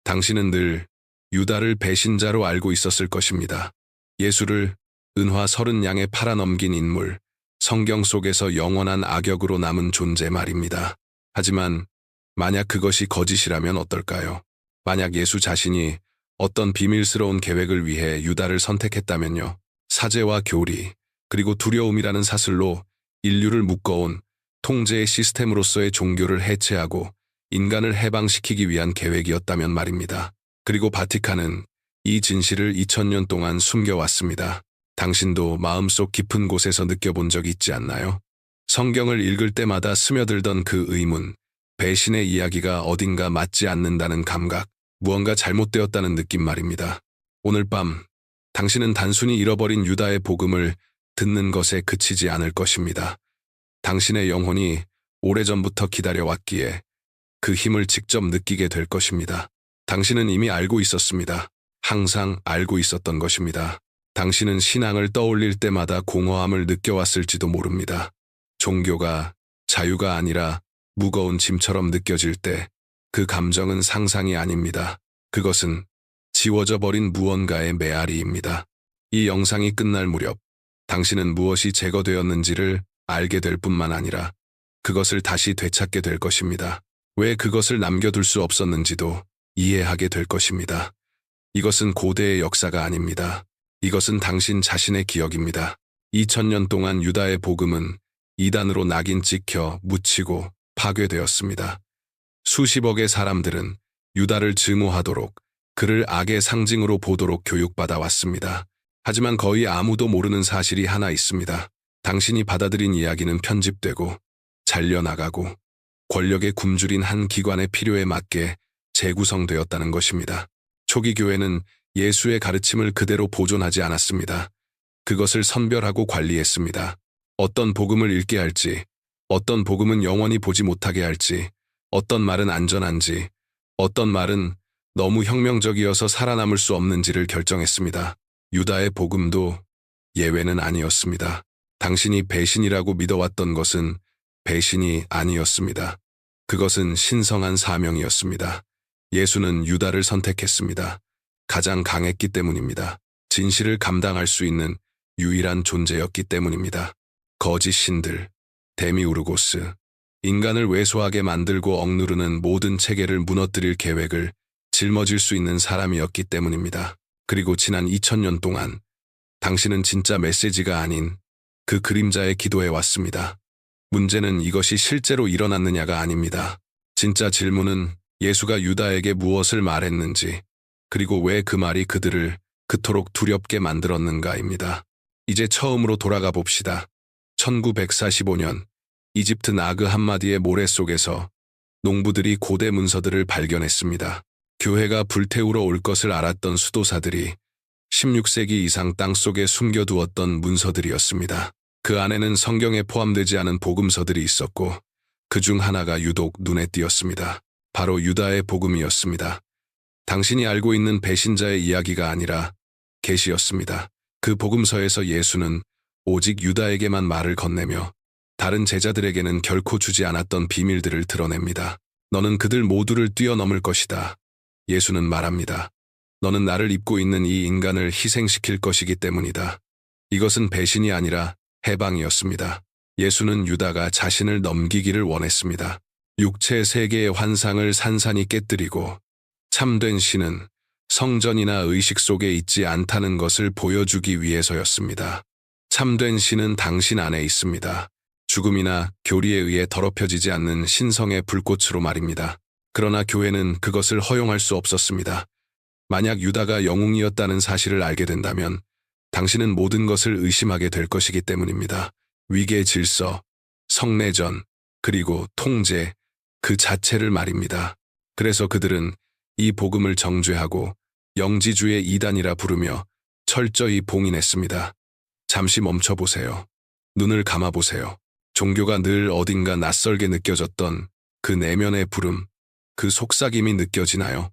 당신은 늘 유다를 배신자로 알고 있었을 것입니다. 예수를 은화 30양에 팔아넘긴 인물, 성경 속에서 영원한 악역으로 남은 존재 말입니다. 하지만 만약 그것이 거짓이라면 어떨까요? 만약 예수 자신이 어떤 비밀스러운 계획을 위해 유다를 선택했다면요. 사제와 교리, 그리고 두려움이라는 사슬로 인류를 묶어온 통제의 시스템으로서의 종교를 해체하고 인간을 해방시키기 위한 계획이었다면 말입니다. 그리고 바티칸은 이 진실을 2000년 동안 숨겨왔습니다. 당신도 마음속 깊은 곳에서 느껴본 적 있지 않나요? 성경을 읽을 때마다 스며들던 그 의문, 배신의 이야기가 어딘가 맞지 않는다는 감각, 무언가 잘못되었다는 느낌 말입니다. 오늘 밤 당신은 단순히 잃어버린 유다의 복음을 듣는 것에 그치지 않을 것입니다. 당신의 영혼이 오래전부터 기다려왔기에 그 힘을 직접 느끼게 될 것입니다. 당신은 이미 알고 있었습니다. 항상 알고 있었던 것입니다. 당신은 신앙을 떠올릴 때마다 공허함을 느껴왔을지도 모릅니다. 종교가 자유가 아니라 무거운 짐처럼 느껴질 때 그 감정은 상상이 아닙니다. 그것은 지워져 버린 무언가의 메아리입니다. 이 영상이 끝날 무렵 당신은 무엇이 제거되었는지를 알게 될 뿐만 아니라 그것을 다시 되찾게 될 것입니다. 왜 그것을 남겨둘 수 없었는지도 이해하게 될 것입니다. 이것은 고대의 역사가 아닙니다. 이것은 당신 자신의 기억입니다. 2000년 동안 유다의 복음은 이단으로 낙인 찍혀 묻히고 파괴되었습니다. 수십억의 사람들은 유다를 증오하도록 그를 악의 상징으로 보도록 교육받아 왔습니다. 하지만 거의 아무도 모르는 사실이 하나 있습니다. 당신이 받아들인 이야기는 편집되고 잘려나가고 권력에 굶주린 한 기관의 필요에 맞게 재구성되었다는 것입니다. 초기 교회는 예수의 가르침을 그대로 보존하지 않았습니다. 그것을 선별하고 관리했습니다. 어떤 복음을 읽게 할지, 어떤 복음은 영원히 보지 못하게 할지, 어떤 말은 안전한지, 어떤 말은 너무 혁명적이어서 살아남을 수 없는지를 결정했습니다. 유다의 복음도 예외는 아니었습니다. 당신이 배신이라고 믿어왔던 것은 배신이 아니었습니다. 그것은 신성한 사명이었습니다. 예수는 유다를 선택했습니다. 가장 강했기 때문입니다. 진실을 감당할 수 있는 유일한 존재였기 때문입니다. 거짓 신들, 데미우르고스, 인간을 왜소하게 만들고 억누르는 모든 체계를 무너뜨릴 계획을 짊어질 수 있는 사람이었기 때문입니다. 그리고 지난 2000년 동안 당신은 진짜 메시지가 아닌 그 그림자에 기도해 왔습니다. 문제는 이것이 실제로 일어났느냐가 아닙니다. 진짜 질문은 예수가 유다에게 무엇을 말했는지, 그리고 왜 그 말이 그들을 그토록 두렵게 만들었는가입니다. 이제 처음으로 돌아가 봅시다. 1945년 이집트 나그 함마디의 모래 속에서 농부들이 고대 문서들을 발견했습니다. 교회가 불태우러 올 것을 알았던 수도사들이 16세기 이상 땅속에 숨겨두었던 문서들이었습니다. 그 안에는 성경에 포함되지 않은 복음서들이 있었고 그 중 하나가 유독 눈에 띄었습니다. 바로 유다의 복음이었습니다. 당신이 알고 있는 배신자의 이야기가 아니라 계시였습니다. 그 복음서에서 예수는 오직 유다에게만 말을 건네며 다른 제자들에게는 결코 주지 않았던 비밀들을 드러냅니다. 너는 그들 모두를 뛰어넘을 것이다. 예수는 말합니다. 너는 나를 입고 있는 이 인간을 희생시킬 것이기 때문이다. 이것은 배신이 아니라 해방이었습니다. 예수는 유다가 자신을 넘기기를 원했습니다. 육체 세계의 환상을 산산이 깨뜨리고 참된 신은 성전이나 의식 속에 있지 않다는 것을 보여주기 위해서였습니다. 참된 신은 당신 안에 있습니다. 죽음이나 교리에 의해 더럽혀지지 않는 신성의 불꽃으로 말입니다. 그러나 교회는 그것을 허용할 수 없었습니다. 만약 유다가 영웅이었다는 사실을 알게 된다면 당신은 모든 것을 의심하게 될 것이기 때문입니다. 위계 질서, 성내전, 그리고 통제, 그 자체를 말입니다. 그래서 그들은 이 복음을 정죄하고 영지주의 이단이라 부르며 철저히 봉인했습니다. 잠시 멈춰보세요. 눈을 감아보세요. 종교가 늘 어딘가 낯설게 느껴졌던 그 내면의 부름, 그 속삭임이 느껴지나요?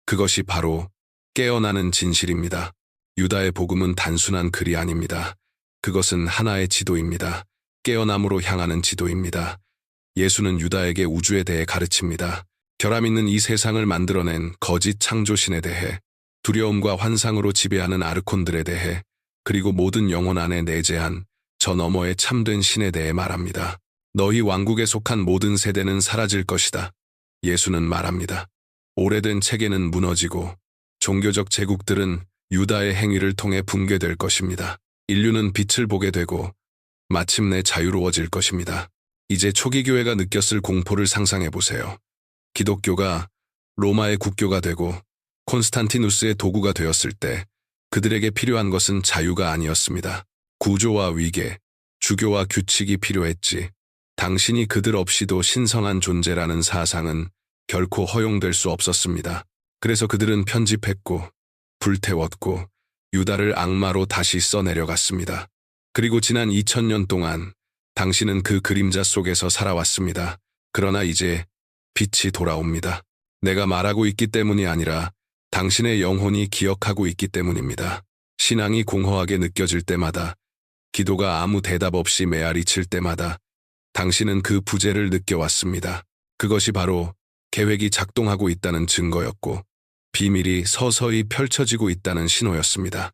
그것이 바로 깨어나는 진실입니다. 유다의 복음은 단순한 글이 아닙니다. 그것은 하나의 지도입니다. 깨어남으로 향하는 지도입니다. 예수는 유다에게 우주에 대해 가르칩니다. 결함 있는 이 세상을 만들어낸 거짓 창조신에 대해, 두려움과 환상으로 지배하는 아르콘들에 대해, 그리고 모든 영혼 안에 내재한 저 너머의 참된 신에 대해 말합니다. 너희 왕국에 속한 모든 세대는 사라질 것이다. 예수는 말합니다. 오래된 체계는 무너지고 종교적 제국들은 유다의 행위를 통해 붕괴될 것입니다. 인류는 빛을 보게 되고 마침내 자유로워질 것입니다. 이제 초기 교회가 느꼈을 공포를 상상해 보세요. 기독교가 로마의 국교가 되고 콘스탄티누스의 도구가 되었을 때 그들에게 필요한 것은 자유가 아니었습니다. 구조와 위계, 주교와 규칙이 필요했지. 당신이 그들 없이도 신성한 존재라는 사상은 결코 허용될 수 없었습니다. 그래서 그들은 편집했고 불태웠고 유다를 악마로 다시 써내려갔습니다. 그리고 지난 2000년 동안 당신은 그 그림자 속에서 살아왔습니다. 그러나 이제 빛이 돌아옵니다. 내가 말하고 있기 때문이 아니라 당신의 영혼이 기억하고 있기 때문입니다. 신앙이 공허하게 느껴질 때마다, 기도가 아무 대답 없이 메아리 칠 때마다 당신은 그 부재를 느껴왔습니다. 그것이 바로 계획이 작동하고 있다는 증거였고 비밀이 서서히 펼쳐지고 있다는 신호였습니다.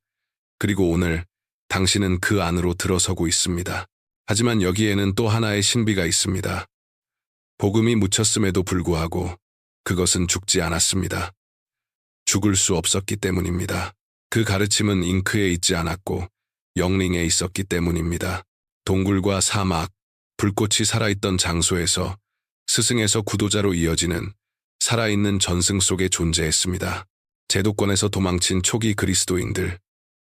그리고 오늘 당신은 그 안으로 들어서고 있습니다. 하지만 여기에는 또 하나의 신비가 있습니다. 복음이 묻혔음에도 불구하고 그것은 죽지 않았습니다. 죽을 수 없었기 때문입니다. 그 가르침은 잉크에 있지 않았고 영링에 있었기 때문입니다. 동굴과 사막, 불꽃이 살아있던 장소에서 스승에서 구도자로 이어지는 살아있는 전승 속에 존재했습니다. 제도권에서 도망친 초기 그리스도인들,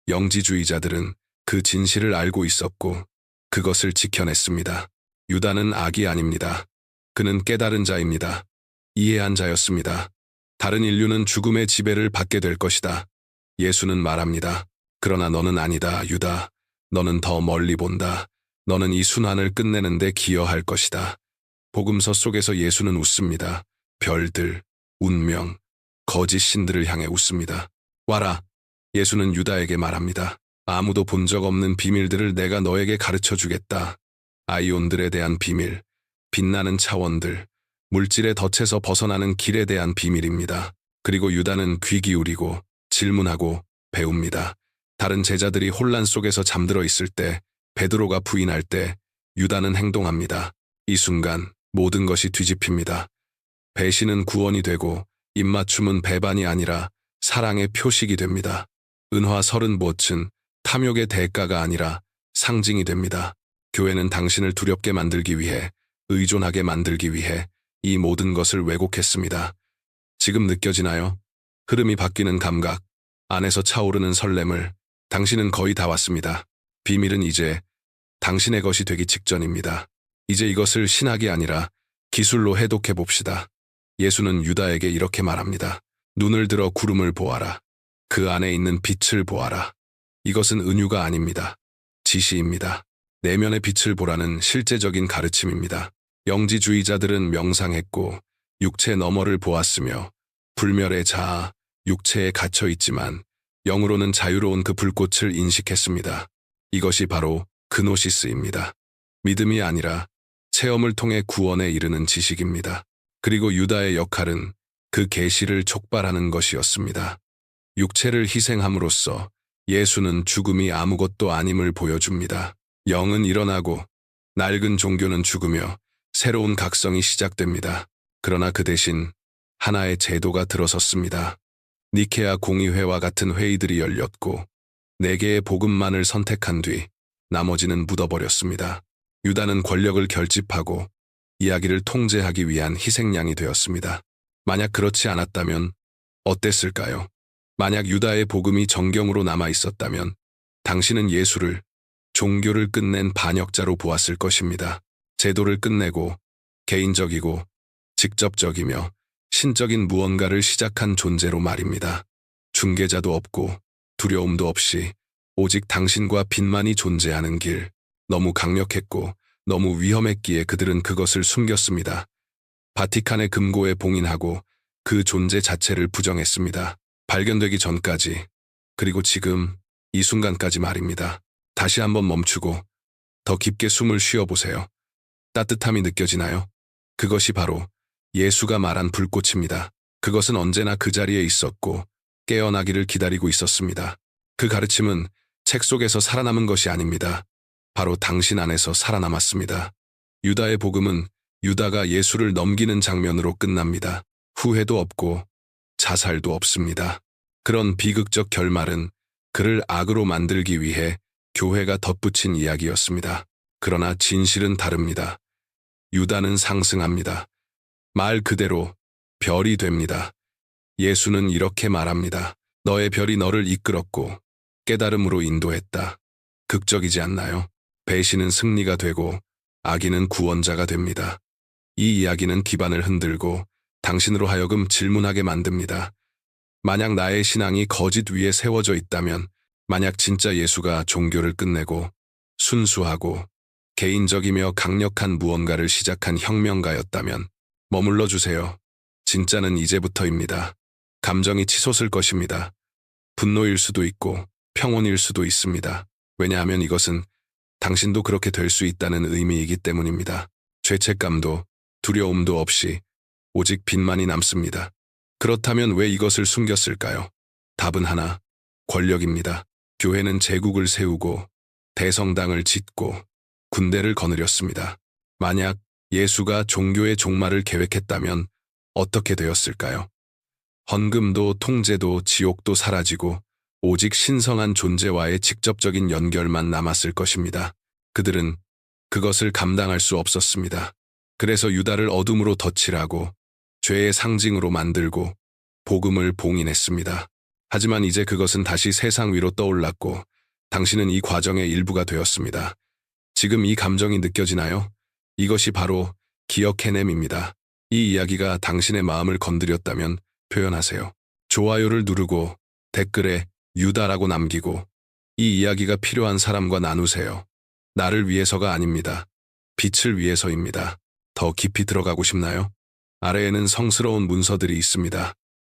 영지주의자들은 그 진실을 알고 있었고 그것을 지켜냈습니다. 유다는 악이 아닙니다. 그는 깨달은 자입니다. 이해한 자였습니다. 다른 인류는 죽음의 지배를 받게 될 것이다. 예수는 말합니다. 그러나 너는 아니다, 유다. 너는 더 멀리 본다. 너는 이 순환을 끝내는데 기여할 것이다. 복음서 속에서 예수는 웃습니다. 별들, 운명, 거짓 신들을 향해 웃습니다. 와라. 예수는 유다에게 말합니다. 아무도 본 적 없는 비밀들을 내가 너에게 가르쳐 주겠다. 아이온들에 대한 비밀, 빛나는 차원들, 물질의 덫에서 벗어나는 길에 대한 비밀입니다. 그리고 유다는 귀 기울이고 질문하고 배웁니다. 다른 제자들이 혼란 속에서 잠들어 있을 때, 베드로가 부인할 때 유다는 행동합니다. 이 순간 모든 것이 뒤집힙니다. 배신은 구원이 되고 입맞춤은 배반이 아니라 사랑의 표식이 됩니다. 은화 30보츠는 탐욕의 대가가 아니라 상징이 됩니다. 교회는 당신을 두렵게 만들기 위해, 의존하게 만들기 위해 이 모든 것을 왜곡했습니다. 지금 느껴지나요? 흐름이 바뀌는 감각, 안에서 차오르는 설렘을. 당신은 거의 다 왔습니다. 비밀은 이제 당신의 것이 되기 직전입니다. 이제 이것을 신학이 아니라 기술로 해독해 봅시다. 예수는 유다에게 이렇게 말합니다. 눈을 들어 구름을 보아라. 그 안에 있는 빛을 보아라. 이것은 은유가 아닙니다. 지시입니다. 내면의 빛을 보라는 실제적인 가르침입니다. 영지주의자들은 명상했고 육체 너머를 보았으며 불멸의 자아, 육체에 갇혀 있지만 영으로는 자유로운 그 불꽃을 인식했습니다. 이것이 바로 그노시스입니다. 믿음이 아니라 체험을 통해 구원에 이르는 지식입니다. 그리고 유다의 역할은 그 계시를 촉발하는 것이었습니다. 육체를 희생함으로써 예수는 죽음이 아무것도 아님을 보여줍니다. 영은 일어나고 낡은 종교는 죽으며 새로운 각성이 시작됩니다. 그러나 그 대신 하나의 제도가 들어섰습니다. 니케아 공의회와 같은 회의들이 열렸고 4개의 복음만을 선택한 뒤 나머지는 묻어버렸습니다. 유다는 권력을 결집하고 이야기를 통제하기 위한 희생양이 되었습니다. 만약 그렇지 않았다면 어땠을까요? 만약 유다의 복음이 정경으로 남아 있었다면 당신은 예수를, 종교를 끝낸 반역자로 보았을 것입니다. 제도를 끝내고 개인적이고 직접적이며 신적인 무언가를 시작한 존재로 말입니다. 중개자도 없고 두려움도 없이 오직 당신과 빛만이 존재하는 길. 너무 강력했고 너무 위험했기에 그들은 그것을 숨겼습니다. 바티칸의 금고에 봉인하고 그 존재 자체를 부정했습니다. 발견되기 전까지, 그리고 지금 이 순간까지 말입니다. 다시 한번 멈추고 더 깊게 숨을 쉬어보세요. 따뜻함이 느껴지나요? 그것이 바로 예수가 말한 불꽃입니다. 그것은 언제나 그 자리에 있었고 깨어나기를 기다리고 있었습니다. 그 가르침은 책 속에서 살아남은 것이 아닙니다. 바로 당신 안에서 살아남았습니다. 유다의 복음은 유다가 예수를 넘기는 장면으로 끝납니다. 후회도 없고 자살도 없습니다. 그런 비극적 결말은 그를 악으로 만들기 위해 교회가 덧붙인 이야기였습니다. 그러나 진실은 다릅니다. 유다는 상승합니다. 말 그대로 별이 됩니다. 예수는 이렇게 말합니다. 너의 별이 너를 이끌었고 깨달음으로 인도했다. 극적이지 않나요? 배신은 승리가 되고 악인은 구원자가 됩니다. 이 이야기는 기반을 흔들고 당신으로 하여금 질문하게 만듭니다. 만약 나의 신앙이 거짓 위에 세워져 있다면, 만약 진짜 예수가 종교를 끝내고 순수하고 개인적이며 강력한 무언가를 시작한 혁명가였다면, 머물러 주세요. 진짜는 이제부터입니다. 감정이 치솟을 것입니다. 분노일 수도 있고 평온일 수도 있습니다. 왜냐하면 이것은 당신도 그렇게 될 수 있다는 의미이기 때문입니다. 죄책감도 두려움도 없이 오직 빛만이 남습니다. 그렇다면 왜 이것을 숨겼을까요? 답은 하나, 권력입니다. 교회는 제국을 세우고 대성당을 짓고 군대를 거느렸습니다. 만약 예수가 종교의 종말을 계획했다면 어떻게 되었을까요? 헌금도 통제도 지옥도 사라지고 오직 신성한 존재와의 직접적인 연결만 남았을 것입니다. 그들은 그것을 감당할 수 없었습니다. 그래서 유다를 어둠으로 덧칠하고 죄의 상징으로 만들고 복음을 봉인했습니다. 하지만 이제 그것은 다시 세상 위로 떠올랐고 당신은 이 과정의 일부가 되었습니다. 지금 이 감정이 느껴지나요? 이것이 바로 기억해냄입니다. 이 이야기가 당신의 마음을 건드렸다면 표현하세요. 좋아요를 누르고 댓글에 유다라고 남기고 이 이야기가 필요한 사람과 나누세요. 나를 위해서가 아닙니다. 빛을 위해서입니다. 더 깊이 들어가고 싶나요? 아래에는 성스러운 문서들이 있습니다.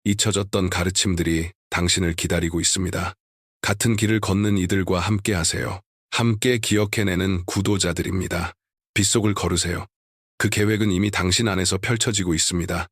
잊혀졌던 가르침들이 당신을 기다리고 있습니다. 같은 길을 걷는 이들과 함께 하세요. 함께 기억해내는 구도자들입니다. 빗속을 걸으세요. 그 계획은 이미 당신 안에서 펼쳐지고 있습니다.